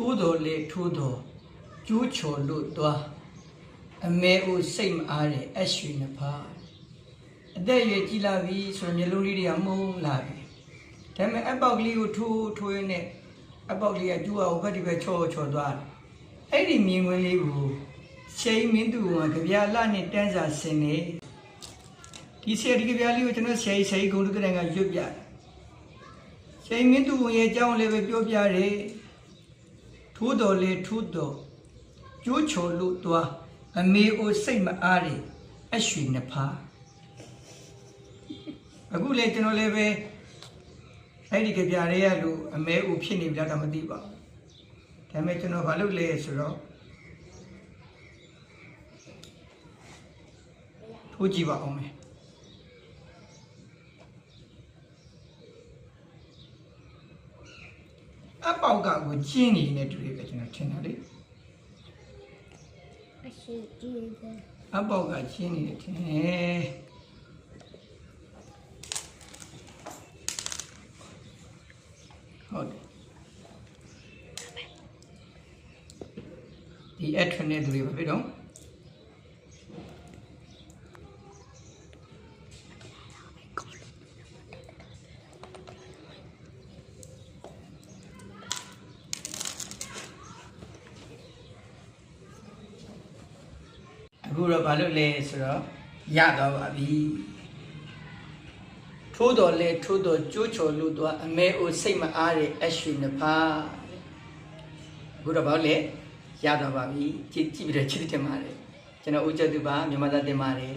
ထိုးတော်လေထိုးတော်ကျိုးချော်လို့သွားအမဲဦးစိတ်မအားတဲ့အရွှေနှစ်ဖားအသက်ရွယ်ကြီးလာပြီဆိုရင်မျိုးလုံးလေးတွေကမှုံးလာပြီဒါပေမဲ့အပေါက်ကလေးကိုထိုးရင်းနဲ့အပေါက်လေးကကျိုးအောင်ဖက်ဒီပဲချော်သွားအဲ့ဒီမြင်ကွင်းလေးကိုရှိန်မင်းသူကကြပြာလနဲ့တန်းစာဆင်နေဒီဆရာဒီကြပြာလေးကိုကျွန်တော်ဆရာဂုံလူကတိုင်ကရွတ်ပြရှိန်မင်းသူရဲ့အကြောင်းလည်းပဲပြောပြတယ်ထိုးတော်လေထိုးတော်ကျိုးချော်လို့သွားအမေအိုစိတ်မအားတဲ့အရွှေနှစ်ဖားအခုလေကျွန်တော်လည်းပဲအဲ့ဒီကြပြလေးရလို့အမဲအိုဖြစ်နေပြီလားတော့မသိပါဘူးဒါပေမဲ့ကျွန်တော်ဘာလုပ်လဲဆိုတော့ထိုးကြည့်ပါအောင်မယ်အပေါက်ကကိုကျင်းနေတဲ့တူတွေပဲကျွန်တော်ထင်တာလေအရှိကြီးတယ်အပေါက်ကကျင်းနေတယ်ထင်တယ်ဟုတ်တယ်ဒီအထွန်းတဲ့တူတွေပဲတော့အခုတော့ဘာလို့လဲဆိုတော့ရတော့ပါပြီထိုးတော်လဲထိုးတော်ကျိုးချော်လို့တော့အမဲအိုစိတ်မအားတဲ့အရွှေနှစ်ဖားအခုတော့ဘာလို့လဲရတော့ပါပြီကြည့်ပြီးတော့ချစ်တယ်မှာတယ်ကျွန်တော်ဦးကျသူပါမြန်မာသားတင်ပါတယ်